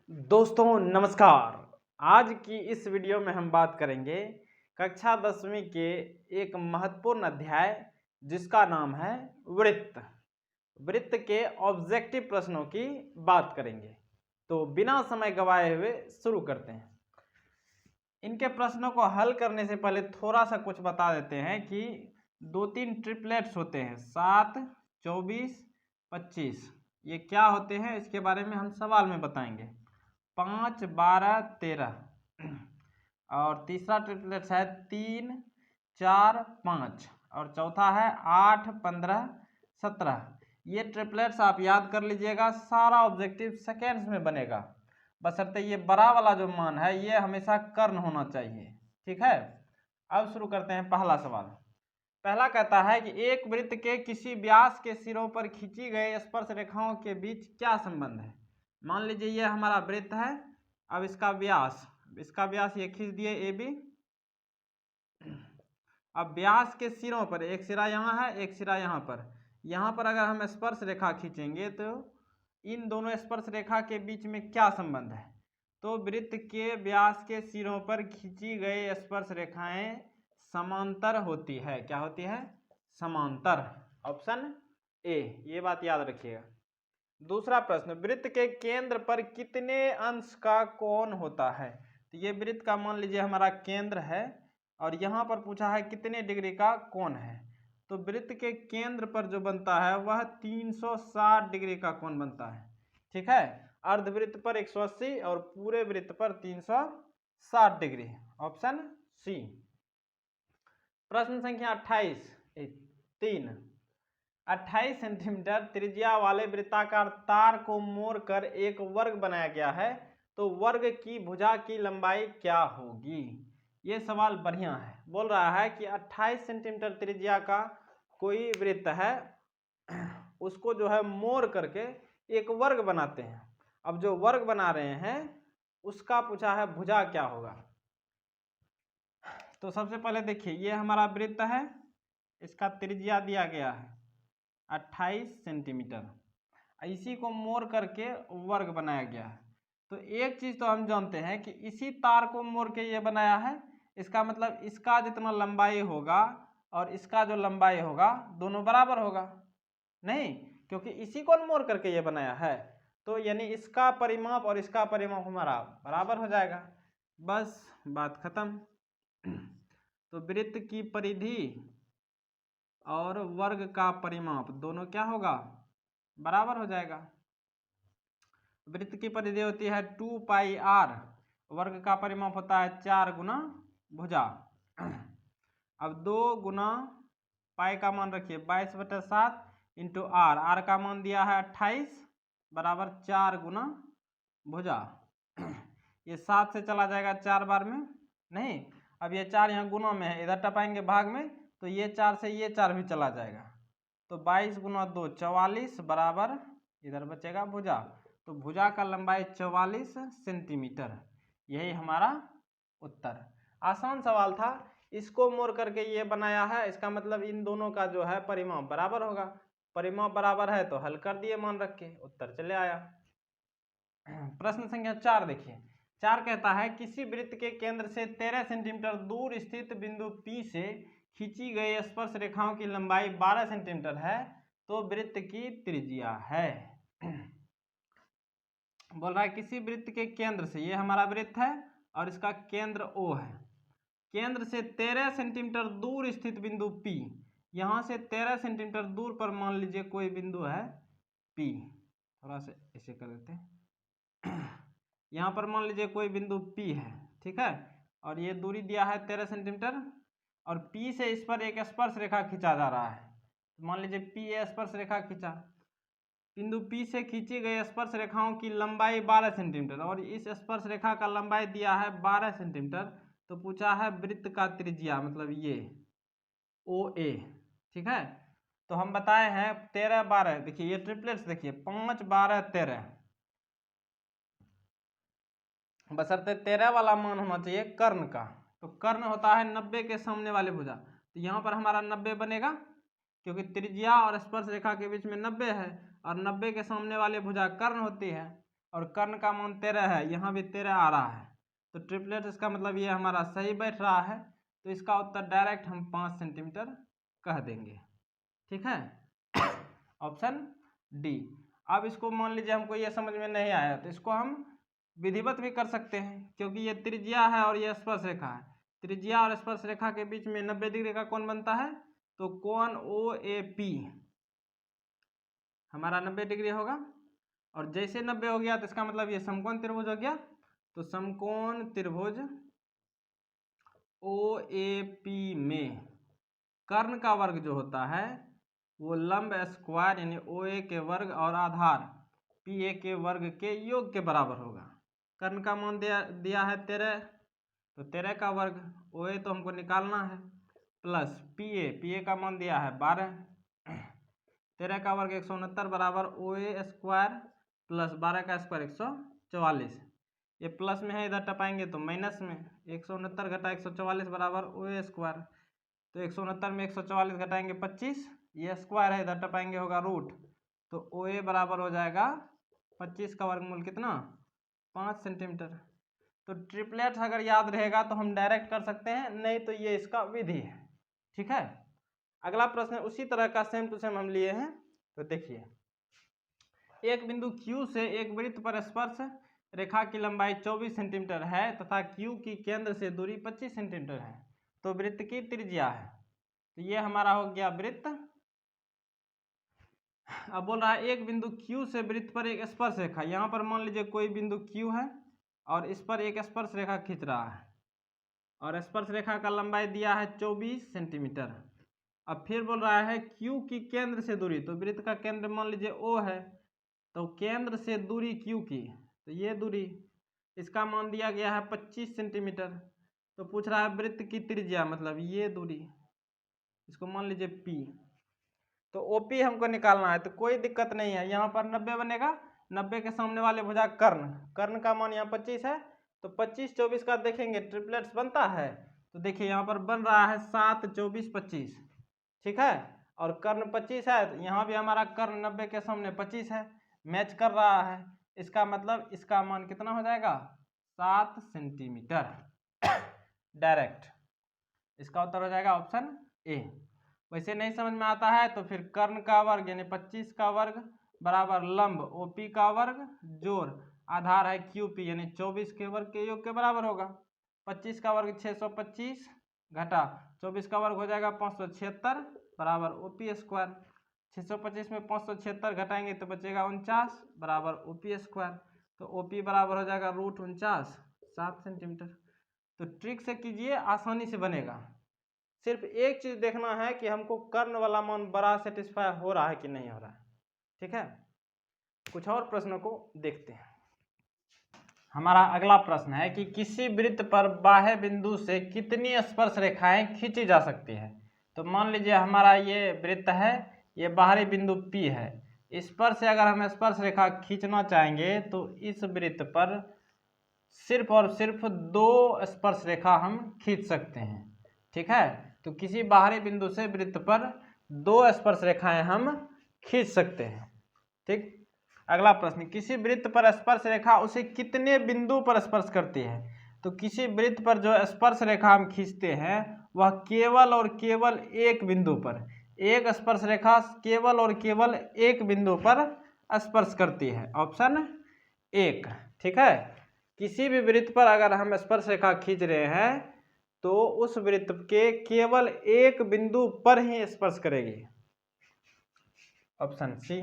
दोस्तों नमस्कार। आज की इस वीडियो में हम बात करेंगे कक्षा 10वीं के एक महत्वपूर्ण अध्याय जिसका नाम है वृत्त। वृत्त के ऑब्जेक्टिव प्रश्नों की बात करेंगे। तो बिना समय गवाए हुए शुरू करते हैं। इनके प्रश्नों को हल करने से पहले थोड़ा सा कुछ बता देते हैं कि 2-3 ट्रिपलेट्स होते हैं 7, 24, 25। ये क्या होते हैं इसके बारे में हम सवाल में बताएंगे। 5, 12, 13 और तीसरा ट्रिपलेट्स है 3, 4, 5 और चौथा है 8, 15, 17। ये ट्रिपलेट्स आप याद कर लीजिएगा। सारा ऑब्जेक्टिव सेकेंड्स में बनेगा, बशर्ते ये बड़ा वाला जो मान है ये हमेशा कर्ण होना चाहिए। ठीक है, अब शुरू करते हैं। पहला सवाल पहला कहता है कि एक वृत्त के किसी व्यास के सिरों पर खींची गई स्पर्श रेखाओं के बीच क्या संबंध है। मान लीजिए ये हमारा वृत्त है। अब इसका व्यास ये खींच दिए ए बी। अब व्यास के सिरों पर एक सिरा यहाँ है, एक सिरा यहाँ पर अगर हम स्पर्श रेखा खींचेंगे तो इन दोनों स्पर्श रेखा के बीच में क्या संबंध है। तो वृत्त के व्यास के सिरों पर खींची गई स्पर्श रेखाएं समांतर होती है। क्या होती है? समांतर। ऑप्शन ए, ये बात याद रखिएगा। दूसरा प्रश्न, वृत्त के केंद्र पर कितने अंश का कोण होता है। तो ये वृत्त का मान लीजिए हमारा केंद्र है और यहाँ पर पूछा है कितने डिग्री का कोण है। तो वृत्त के केंद्र पर जो बनता है वह 360 डिग्री का कोण बनता है। ठीक है, अर्धवृत्त पर 180 और पूरे वृत्त पर 360 डिग्री। Option C. प्रश्न संख्या 28 सेंटीमीटर त्रिज्या वाले वृत्ताकार तार को मोड़कर एक वर्ग बनाया गया है, तो वर्ग की भुजा की लंबाई क्या होगी। ये सवाल बढ़िया है। बोल रहा है कि 28 सेंटीमीटर त्रिज्या का कोई वृत्त है, उसको जो है मोड़ करके एक वर्ग बनाते हैं। अब जो वर्ग बना रहे हैं उसका पूछा है भुजा क्या होगा। तो सबसे पहले देखिए ये हमारा वृत्त है, इसका त्रिज्या दिया गया है 28 सेंटीमीटर। इसी को मोड़ करके वर्ग बनाया गया है। तो एक चीज तो हम जानते हैं कि इसी तार को मोड़ के ये बनाया है, इसका मतलब इसका जितना लंबाई होगा और इसका जो लंबाई होगा दोनों बराबर होगा। नहीं, क्योंकि इसी को मोड़ करके ये बनाया है, तो यानी इसका परिमाप और इसका परिमाप हमारा बराबर हो जाएगा। बस बात खत्म। तो वृत्त की परिधि और वर्ग का परिमाप दोनों क्या होगा? बराबर हो जाएगा। वृत्त की परिधि होती है 2πr, वर्ग का परिमाप होता है 4 गुना भुजा। अब 2 गुना पाई का मान रखिए 22/7 इंटू आर का मान दिया है 28 बराबर 4 गुना भुजा। ये 7 से चला जाएगा 4 बार में, नहीं अब ये 4 यहाँ गुना में है, इधर टपाएंगे भाग में, तो ये 4 से ये 4 भी चला जाएगा। तो 22 गुना 2 44 बराबर इधर बचेगा भुजा। तो भुजा का लंबाई 44 सेंटीमीटर। यही हमारा उत्तर। आसान सवाल था। इसको मोड़ करके ये बनाया है, इसका मतलब इन दोनों का जो है परिमाप बराबर होगा। परिमाप बराबर है तो हल कर दिए, मान रख के उत्तर चले आया। प्रश्न संख्या 4 देखिए। 4 कहता है किसी वृत्त के केंद्र से 13 सेंटीमीटर दूर स्थित बिंदु P से खींची गई स्पर्श रेखाओं की लंबाई 12 सेंटीमीटर है, तो वृत्त की त्रिज्या है। बोल रहा है किसी वृत्त के केंद्र से, ये हमारा वृत्त है और इसका केंद्र O है, केंद्र से 13 सेंटीमीटर दूर स्थित बिंदु P, यहाँ से 13 सेंटीमीटर दूर पर मान लीजिए कोई बिंदु है P, थोड़ा सा ऐसे कर देते हैं। यहाँ पर मान लीजिए कोई बिंदु P है, ठीक है, और ये दूरी दिया है 13 सेंटीमीटर और P से इस पर एक स्पर्श रेखा खींचा जा रहा है। मान लीजिए P ए स्पर्श रेखा खींचा, बिंदु P से खींची गई स्पर्श रेखाओं की लंबाई 12 सेंटीमीटर और इस स्पर्श रेखा का लंबाई दिया है 12 सेंटीमीटर। तो पूछा है वृत्त का त्रिज्या, मतलब ये OA। ठीक है, तो हम बताए हैं 13 12, देखिए ये ट्रिपलेट्स देखिए 5 12 13, बशर्ते 13 वाला मान होना चाहिए कर्ण का। तो कर्ण होता है 90 के सामने वाले भुजा, तो यहाँ पर हमारा 90 बनेगा क्योंकि त्रिज्या और स्पर्श रेखा के बीच में 90 है और 90 के सामने वाले भुजा कर्ण होती है। और कर्ण का मान 13 है, यहाँ भी 13 आ रहा है, तो ट्रिपलेट इसका मतलब ये हमारा सही बैठ रहा है। तो इसका उत्तर डायरेक्ट हम 5 सेंटीमीटर कह देंगे। ठीक है, ऑप्शन डी। अब इसको मान लीजिए हमको ये समझ में नहीं आया, तो इसको हम विधिवत भी कर सकते हैं, क्योंकि ये त्रिज्या है और ये स्पर्श रेखा है। त्रिज्या और स्पर्श रेखा के बीच में 90 डिग्री का कोण बनता है, तो कोण OAP हमारा 90 डिग्री होगा। और जैसे 90 हो गया तो इसका मतलब ये समकोण त्रिभुज हो गया। तो समकोण त्रिभुज OAP में कर्ण का वर्ग जो होता है वो लंब स्क्वायर यानी OA के वर्ग और आधार PA के वर्ग के योग के बराबर होगा। कर्ण का मान दिया है 13, तो 13 का वर्ग, OA तो हमको निकालना है, प्लस PA का मान दिया है 12, 13 का वर्ग 169 बराबर OA स्क्वायर प्लस 12 का स्क्वायर 144। ये प्लस में है, इधर टपाएंगे तो माइनस में, 169 घटा 144 बराबर OA स्क्वायर। तो 169 में 144 घटाएंगे 25, ये स्क्वायर है, इधर टपाएंगे होगा रूट, तो OA बराबर हो जाएगा 25 का वर्गमूल कितना, 5 सेंटीमीटर। तो ट्रिपलेट अगर याद रहेगा तो हम डायरेक्ट कर सकते हैं, नहीं तो ये इसका विधि है। ठीक है, अगला प्रश्न उसी तरह का सेम टू सेम हम लिए हैं। तो देखिए, एक बिंदु Q से एक वृत्त पर स्पर्श रेखा की लंबाई 24 सेंटीमीटर है तथा Q की केंद्र से दूरी 25 सेंटीमीटर है, तो वृत्त की त्रिज्या है। तो ये हमारा हो गया वृत्त। अब बोल रहा है एक बिंदु Q से वृत्त पर एक स्पर्श रेखा, यहाँ पर मान लीजिए कोई बिंदु Q है और इस पर एक स्पर्श रेखा खींच रहा है, और स्पर्श रेखा का लंबाई दिया है 24 सेंटीमीटर। अब फिर बोल रहा है Q की केंद्र से दूरी, तो वृत्त का केंद्र मान लीजिए O है, तो केंद्र से दूरी Q की, तो ये दूरी, इसका मान दिया गया है 25 सेंटीमीटर। तो पूछ रहा है वृत्त की त्रिज्या, मतलब ये दूरी, इसको मान लीजिए P। तो OP हमको निकालना है, तो कोई दिक्कत नहीं है, यहाँ पर 90 बनेगा, 90 के सामने वाले भुजा कर्ण, कर्ण का मान यहाँ 25 है, तो 25 24 का देखेंगे ट्रिपलेट्स बनता है। तो देखिए यहाँ पर बन रहा है 7 24 25, ठीक है, और कर्ण 25 है, तो यहाँ भी हमारा कर्ण 90 के सामने 25 है, मैच कर रहा है। इसका मतलब इसका मान कितना हो जाएगा, 7 सेंटीमीटर डायरेक्ट। इसका उत्तर हो जाएगा ऑप्शन ए। वैसे नहीं समझ में आता है तो फिर कर्ण का वर्ग यानी 25 का वर्ग बराबर लंब OP का वर्ग जोड़ आधार है QP यानी 24 के वर्ग के योग के बराबर होगा। 25 का वर्ग 625 घटा 24 का वर्ग हो जाएगा 576 बराबर OP स्क्वायर। 625 में 576 घटाएंगे तो बचेगा 49 बराबर OP स्क्वायर। तो OP बराबर हो जाएगा √49, 7 सेंटीमीटर। तो ट्रिक से कीजिए, आसानी से बनेगा। सिर्फ एक चीज देखना है कि हमको कर्ण वाला मान बड़ा सेटिस्फाई हो रहा है कि नहीं हो रहा है। ठीक है, कुछ और प्रश्नों को देखते हैं। हमारा अगला प्रश्न है कि किसी वृत्त पर बाह्य बिंदु से कितनी स्पर्श रेखाएं खींची जा सकती है। तो मान लीजिए हमारा ये वृत्त है, ये बाहरी बिंदु P है, इस पर से अगर हम स्पर्श रेखा खींचना चाहेंगे तो इस वृत्त पर सिर्फ और सिर्फ 2 स्पर्श रेखा हम खींच सकते हैं। ठीक है, तो किसी बाहरी बिंदु से वृत्त पर 2 स्पर्श रेखाएं हम खींच सकते हैं। ठीक, अगला प्रश्न, किसी वृत्त पर स्पर्श रेखा उसे कितने बिंदु पर स्पर्श करती है। तो किसी वृत्त पर जो स्पर्श रेखा हम खींचते हैं वह केवल और केवल एक बिंदु पर, एक स्पर्श रेखा केवल और केवल एक बिंदु पर स्पर्श करती है, ऑप्शन 1। ठीक है, किसी भी वृत्त पर अगर हम स्पर्श रेखा खींच रहे हैं तो उस वृत्त के केवल एक बिंदु पर ही स्पर्श करेगी, ऑप्शन सी।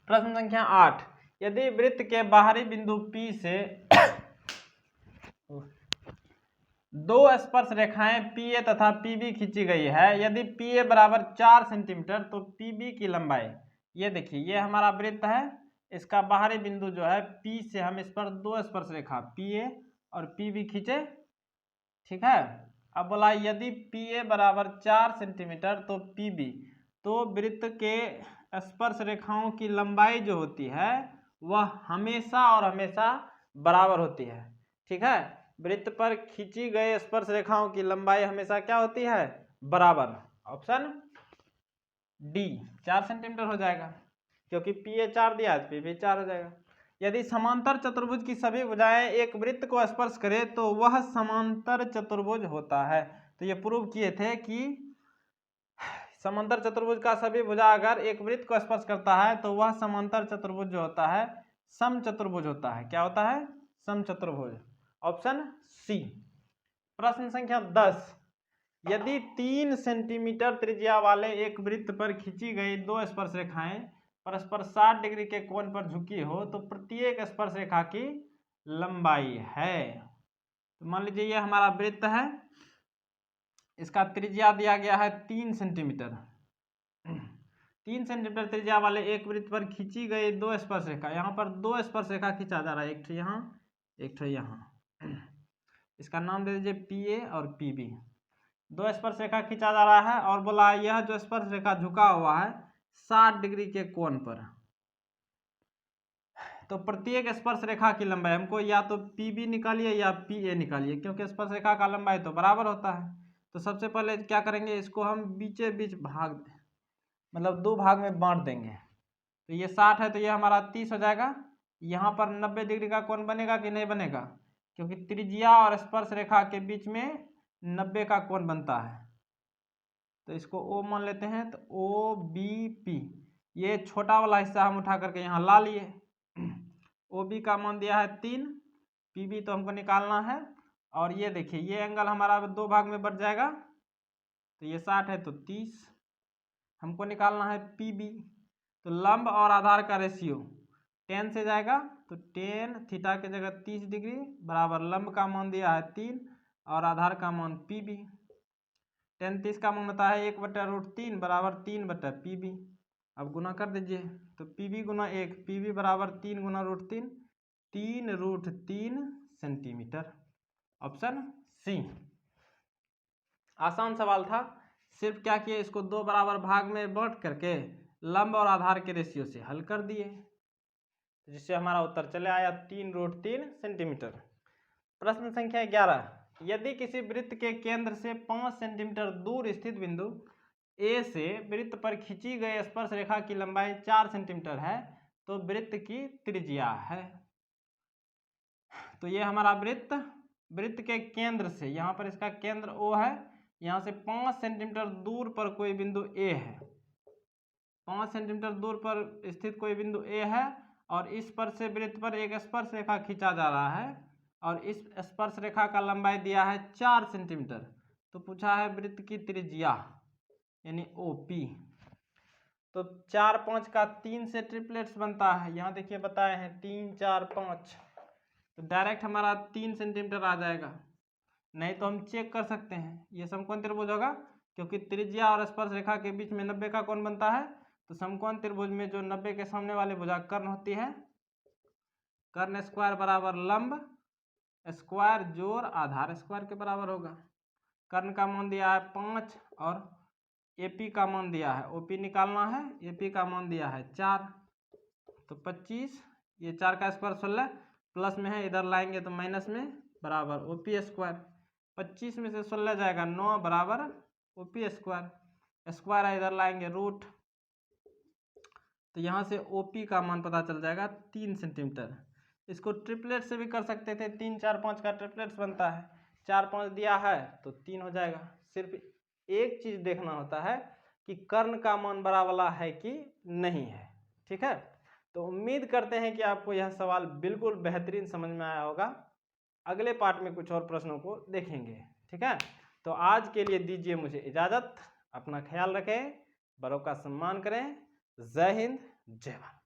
प्रश्न संख्या 8, यदि वृत्त के बाहरी बिंदु P से 2 स्पर्श रेखाएं PA तथा PB खींची गई है, यदि PA बराबर 4 सेंटीमीटर तो PB की लंबाई, ये देखिए ये हमारा वृत्त है, इसका बाहरी बिंदु जो है P से हम इस पर 2 स्पर्श रेखा PA और PB खींचे। ठीक है, अब बोला यदि PA बराबर 4 सेंटीमीटर तो PB, तो वृत्त के स्पर्श रेखाओं की लंबाई जो होती है वह हमेशा और हमेशा बराबर होती है। ठीक है, वृत्त पर खींची गए स्पर्श रेखाओं की लंबाई हमेशा क्या होती है, बराबर, ऑप्शन डी 4 सेंटीमीटर हो जाएगा, क्योंकि PA 4 दिया है PB 4 हो जाएगा। यदि समांतर चतुर्भुज की सभी भुजाएं एक वृत्त को स्पर्श करें तो वह समांतर चतुर्भुज होता है। तो ये प्रूव किए थे कि समांतर चतुर्भुज का सभी भुजा अगर एक वृत्त को स्पर्श करता है तो वह समांतर चतुर्भुज जो होता है समचतुर्भुज होता है। क्या होता है? समचतुर्भुज। Option C. प्रश्न संख्या 10, यदि 3 सेंटीमीटर त्रिज्या वाले एक वृत्त पर खींची गई दो स्पर्श रेखाएं परस्पर 60 डिग्री के कोण पर झुकी हो तो प्रत्येक स्पर्श रेखा की लंबाई है। तो मान लीजिए ये हमारा वृत्त है, इसका त्रिज्या दिया गया है 3 सेंटीमीटर। 3 सेंटीमीटर त्रिज्या वाले एक वृत्त पर खींची गई दो स्पर्श रेखा, यहाँ पर दो स्पर्श रेखा खींचा जा रहा है, एक ठो यहाँ एक ठो यहाँ। इसका नाम दे दीजिए पी ए और पी बी। दो स्पर्श रेखा खींचा जा रहा है और बोला यह जो स्पर्श रेखा झुका हुआ है 60 डिग्री के कोण पर। तो प्रत्येक स्पर्श रेखा की लंबाई हमको या तो पी बी निकालिए या पी ए निकालिए, क्योंकि स्पर्श रेखा का लंबाई तो बराबर होता है। तो सबसे पहले क्या करेंगे, इसको हम बीचे बीच भाग मतलब दो भाग में बांट देंगे। तो ये 60 है तो ये हमारा 30 हो जाएगा। यहाँ पर 90 डिग्री का कोण बनेगा कि नहीं बनेगा, क्योंकि त्रिज्या और स्पर्श रेखा के बीच में 90 का कोण बनता है। तो इसको O मान लेते हैं। तो ओ बी पी, ये छोटा वाला हिस्सा हम उठा करके यहाँ ला लिए। ओ बी का मान दिया है 3, पी बी तो हमको निकालना है। और ये देखिए ये एंगल हमारा दो भाग में बढ़ जाएगा। तो ये 60 है तो 30 हमको निकालना है पी बी। तो लंब और आधार का रेशियो 10 से जाएगा, तो 10 थीटा के जगह 30 डिग्री बराबर लंब का मान दिया है 3 और आधार का मान पी बी। 10 30 का मान होता है 1/√3 बराबर 3/पी। अब गुना कर दीजिए। तो पी बी गुना 1, पी बी बराबर 3 गुना √3, 3√3 सेंटीमीटर। Option C. आसान सवाल था, सिर्फ क्या किए, इसको दो बराबर भाग में बांट करके लंब और आधार के रेशियो से हल कर दिए, जिससे हमारा उत्तर चले आया 3√3 सेंटीमीटर। प्रश्न संख्या 11, यदि किसी वृत्त के केंद्र से 5 सेंटीमीटर दूर स्थित बिंदु ए से वृत्त पर खींची गई स्पर्श रेखा की लंबाई 4 सेंटीमीटर है तो वृत्त की त्रिज्या है। तो ये हमारा वृत्त के केंद्र से, यहाँ पर इसका केंद्र O है, यहाँ से 5 सेंटीमीटर दूर पर कोई बिंदु A है। 5 सेंटीमीटर दूर पर स्थित कोई बिंदु A है और इस पर से वृत्त पर एक स्पर्श रेखा खींचा जा रहा है और इस स्पर्श रेखा का लंबाई दिया है 4 सेंटीमीटर। तो पूछा है वृत्त की त्रिज्या यानी OP। तो 4 5 का 3 से ट्रिपलेट्स बनता है, यहाँ देखिए बताए हैं 3 4 5। तो डायरेक्ट हमारा 3 सेंटीमीटर आ जाएगा, नहीं तो हम चेक कर सकते हैं ये समकोण त्रिभुज होगा, क्योंकि त्रिज्या और स्पर्श रेखा के बीच में 90 का कोण बनता है। तो समकोण त्रिभुज में जो 90 के सामने वाली भुजा कर्ण होती है, कर्ण स्क्वायर बराबर लंब स्क्वायर जोड़ आधार स्क्वायर के बराबर होगा। कर्ण का मान दिया है 5 और एपी का मान दिया है, ओपी निकालना है, एपी का मान दिया है 4। तो 25, ये 4 का स्क्वायर 16, प्लस में है इधर लाएंगे तो माइनस में बराबर ओपी स्क्वायर। 25 में से 16 जाएगा 9 बराबर ओपी स्क्वायर, स्क्वायर है इधर लाएंगे रूट। तो यहाँ से ओपी का मान पता चल जाएगा 3 सेंटीमीटर। इसको ट्रिपलेट से भी कर सकते थे, 3 4 5 का ट्रिपलेट्स बनता है, 4 5 दिया है तो 3 हो जाएगा। सिर्फ एक चीज़ देखना होता है कि कर्ण का मान बड़ा वाला है कि नहीं है। ठीक है, तो उम्मीद करते हैं कि आपको यह सवाल बिल्कुल बेहतरीन समझ में आया होगा। अगले पार्ट में कुछ और प्रश्नों को देखेंगे। ठीक है, तो आज के लिए दीजिए मुझे इजाज़त। अपना ख्याल रखें, बड़ों का सम्मान करें। जय हिंद, जय भारत।